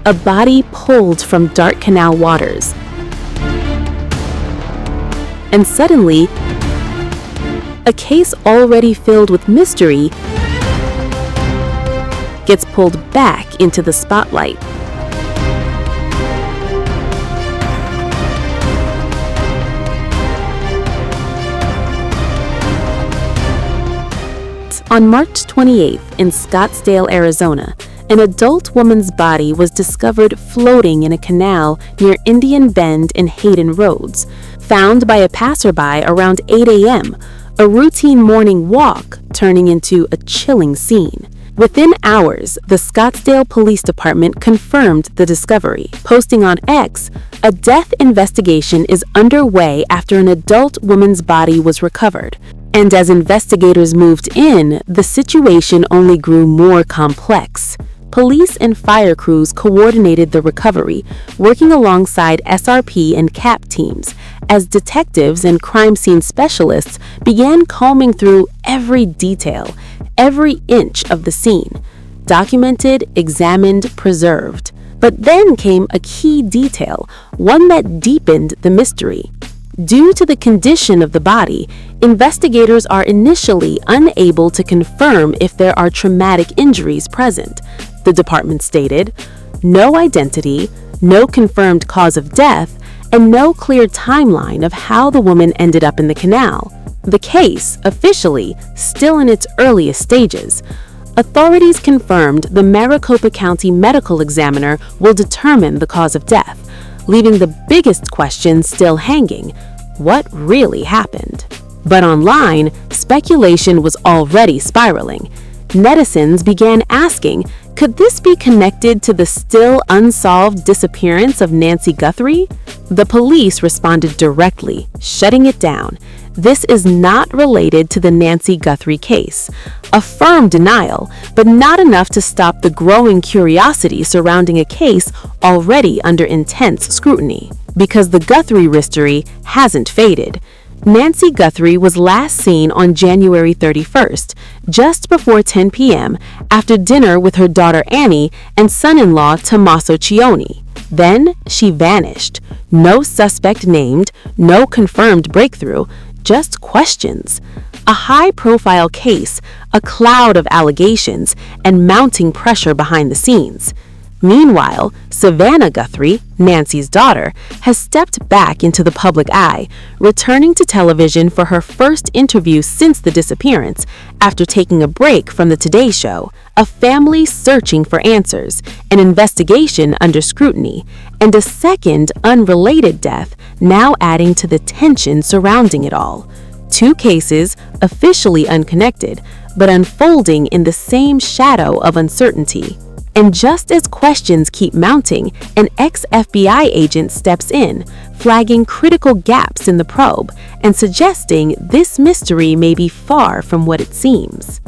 a body pulled from dark canal waters. And suddenly, a case already filled with mystery gets pulled back into the spotlight. On March 28th in Scottsdale, Arizona, an adult woman's body was discovered floating in a canal near Indian Bend and Hayden roads, found by a passerby around 8 a.m., a routine morning walk turning into a chilling scene. Within hours, the Scottsdale Police Department confirmed the discovery, posting on X, "A death investigation is underway after an adult woman's body was recovered." And as investigators moved in, the situation only grew more complex. Police and fire crews coordinated the recovery, working alongside SRP and CAP teams, as detectives and crime scene specialists began combing through every detail, every inch of the scene, documented, examined, preserved. But then came a key detail, one that deepened the mystery. Due to the condition of the body, investigators are initially unable to confirm if there are traumatic injuries present. The department stated, "No identity, no confirmed cause of death, and no clear timeline of how the woman ended up in the canal." The case, officially, still in its earliest stages. Authorities confirmed the Maricopa County medical examiner will determine the cause of death, leaving the biggest question still hanging: what really happened? But online, speculation was already spiraling. Netizens began asking, could this be connected to the still unsolved disappearance of Nancy Guthrie? The police responded directly, shutting it down. This is not related to the Nancy Guthrie case. A firm denial, but not enough to stop the growing curiosity surrounding a case already under intense scrutiny. Because the Guthrie mystery hasn't faded. Nancy Guthrie was last seen on January 31st, just before 10 p.m., after dinner with her daughter Annie and son-in-law Tommaso Cioni. Then she vanished. No suspect named, no confirmed breakthrough, just questions. A high-profile case, a cloud of allegations, and mounting pressure behind the scenes. Meanwhile, Savannah Guthrie, Nancy's daughter, has stepped back into the public eye, returning to television for her first interview since the disappearance, after taking a break from the Today Show, a family searching for answers, an investigation under scrutiny, and a second unrelated death now adding to the tension surrounding it all. Two cases, officially unconnected, but unfolding in the same shadow of uncertainty. And just as questions keep mounting, an ex-FBI agent steps in, flagging critical gaps in the probe and suggesting this mystery may be far from what it seems.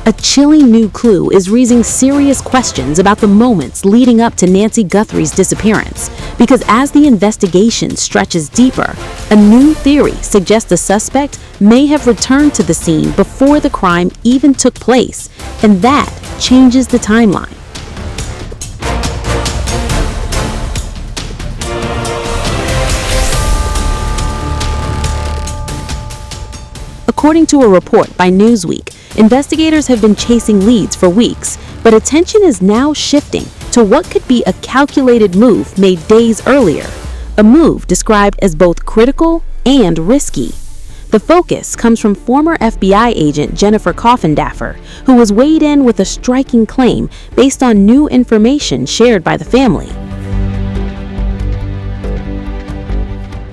A chilling new clue is raising serious questions about the moments leading up to Nancy Guthrie's disappearance, because as the investigation stretches deeper, a new theory suggests the suspect may have returned to the scene before the crime even took place, and that changes the timeline. According to a report by Newsweek, investigators have been chasing leads for weeks, but attention is now shifting to what could be a calculated move made days earlier, a move described as both critical and risky. The focus comes from former FBI agent Jennifer Coffindaffer, who was weighed in with a striking claim based on new information shared by the family.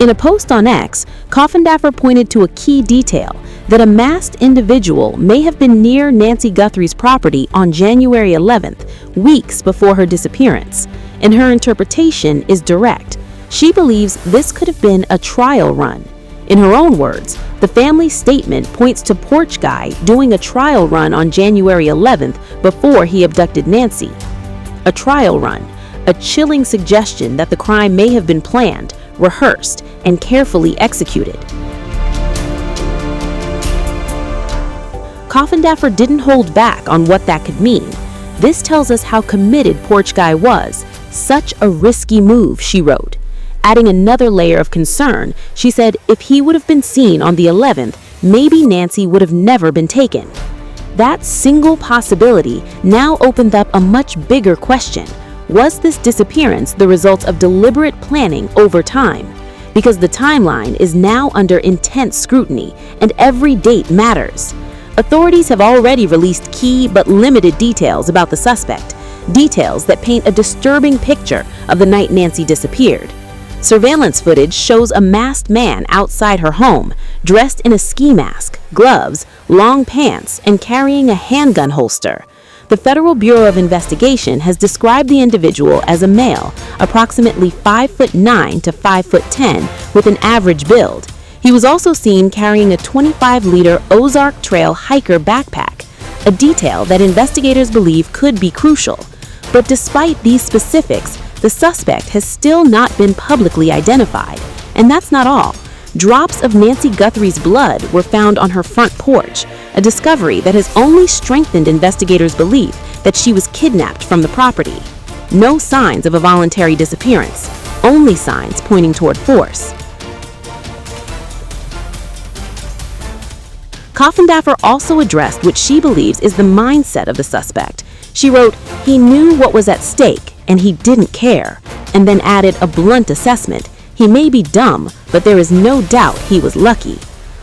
In a post on X, Coffindaffer pointed to a key detail, that a masked individual may have been near Nancy Guthrie's property on January 11th, weeks before her disappearance, and her interpretation is direct. She believes this could have been a trial run. In her own words, the family's statement points to Porch Guy doing a trial run on January 11th before he abducted Nancy. A trial run, a chilling suggestion that the crime may have been planned, rehearsed, and carefully executed. Coffindaffer didn't hold back on what that could mean. This tells us how committed Porch Guy was. Such a risky move, she wrote. Adding another layer of concern, she said if he would have been seen on the 11th, maybe Nancy would have never been taken. That single possibility now opened up a much bigger question. Was this disappearance the result of deliberate planning over time? Because the timeline is now under intense scrutiny, and every date matters. Authorities have already released key but limited details about the suspect, details that paint a disturbing picture of the night Nancy disappeared. Surveillance footage shows a masked man outside her home, dressed in a ski mask, gloves, long pants, and carrying a handgun holster. The Federal Bureau of Investigation has described the individual as a male, approximately 5'9" to 5'10", with an average build. He was also seen carrying a 25-liter Ozark Trail hiker backpack, a detail that investigators believe could be crucial. But despite these specifics, the suspect has still not been publicly identified. And that's not all. Drops of Nancy Guthrie's blood were found on her front porch, a discovery that has only strengthened investigators' belief that she was kidnapped from the property. No signs of a voluntary disappearance, only signs pointing toward force. Coffindaffer also addressed what she believes is the mindset of the suspect. She wrote, "He knew what was at stake, and he didn't care," and then added a blunt assessment. "He may be dumb, but there is no doubt he was lucky."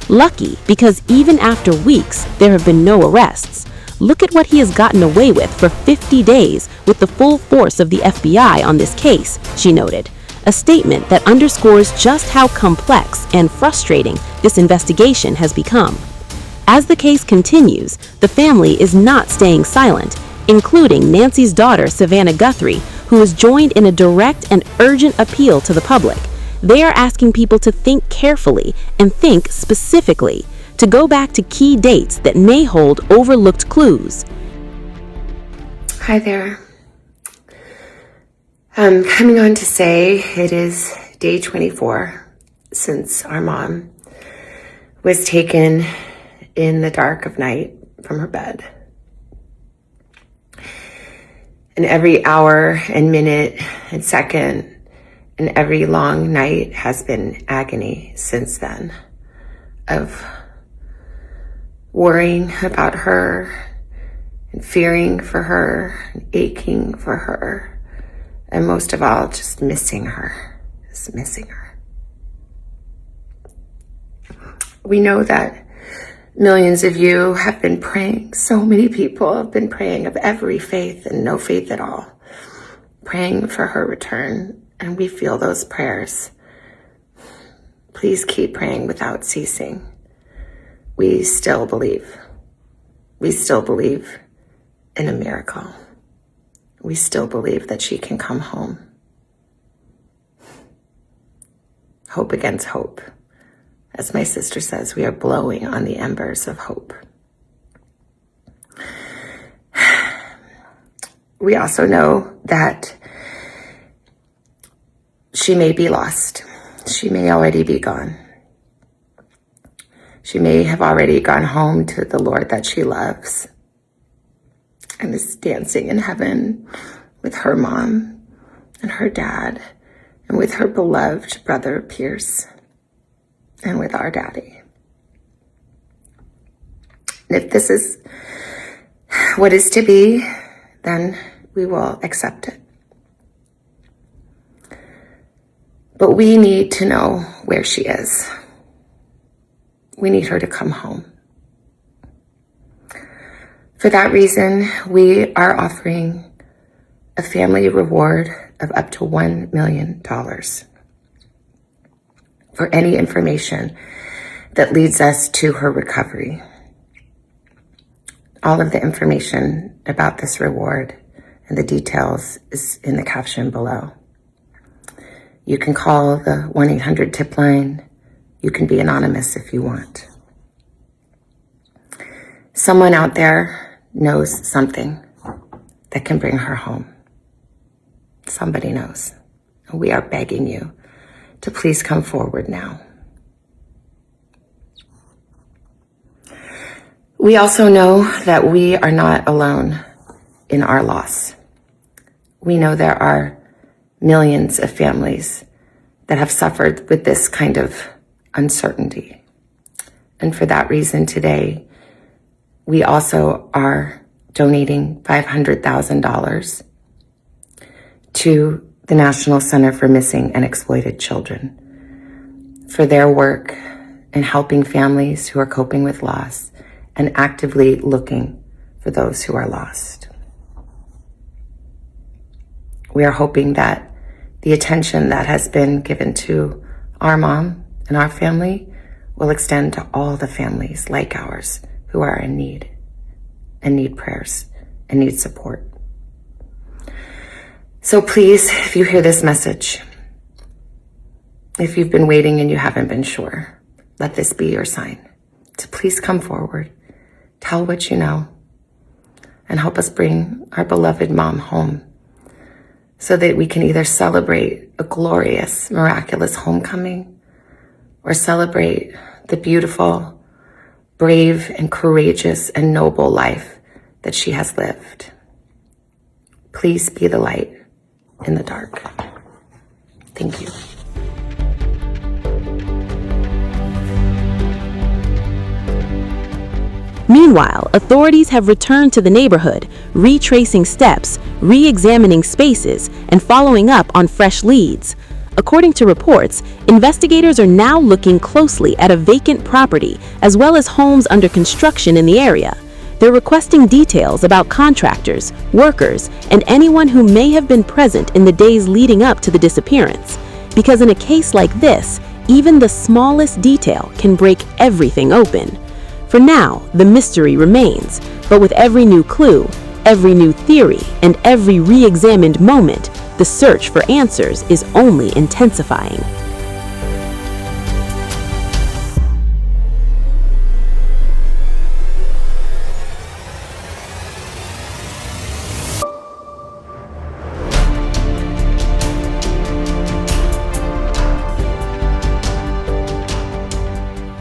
Lucky because even after weeks, there have been no arrests. Look at what he has gotten away with for 50 days with the full force of the FBI on this case, she noted. A statement that underscores just how complex and frustrating this investigation has become. As the case continues, the family is not staying silent, including Nancy's daughter, Savannah Guthrie, who has joined in a direct and urgent appeal to the public. They are asking people to think carefully and think specifically, to go back to key dates that may hold overlooked clues. Hi there. I'm coming on to say it is day 24 since our mom was taken in the dark of night from her bed. And every hour and minute and second and every long night has been agony since then, of worrying about her and fearing for her and aching for her, and most of all, just missing her, We know that millions of you have been praying. So many people have been praying, of every faith and no faith at all, praying for her return. And we feel those prayers. Please keep praying without ceasing. We still believe. We still believe in a miracle. We still believe that she can come home. Hope against hope. As my sister says, we are blowing on the embers of hope. We also know that she may be lost. She may already be gone. She may have already gone home to the Lord that she loves and is dancing in heaven with her mom and her dad and with her beloved brother Pierce and with our daddy. And if this is what is to be, then we will accept it. But we need to know where she is. We need her to come home. For that reason, we are offering a family reward of up to $1 million for any information that leads us to her recovery. All of the information about this reward and the details is in the caption below. You can call the 1-800-TIP line. You can be anonymous if you want. Someone out there knows something that can bring her home. Somebody knows. And we are begging you to please come forward now. We also know that we are not alone in our loss. We know there are millions of families that have suffered with this kind of uncertainty. And for that reason today, we also are donating $500,000 to the National Center for Missing and Exploited Children for their work in helping families who are coping with loss and actively looking for those who are lost. We are hoping that the attention that has been given to our mom and our family will extend to all the families like ours who are in need and need prayers and need support. So please, if you hear this message, if you've been waiting and you haven't been sure, let this be your sign to please come forward, tell what you know, and help us bring our beloved mom home so that we can either celebrate a glorious, miraculous homecoming or celebrate the beautiful, brave, and courageous and noble life that she has lived. Please be the light in the dark. Thank you. Meanwhile, authorities have returned to the neighborhood, retracing steps, re-examining spaces, and following up on fresh leads. According to reports, investigators are now looking closely at a vacant property as well as homes under construction in the area. They're requesting details about contractors, workers, and anyone who may have been present in the days leading up to the disappearance. Because in a case like this, even the smallest detail can break everything open. For now, the mystery remains, but with every new clue, every new theory, and every re-examined moment, the search for answers is only intensifying.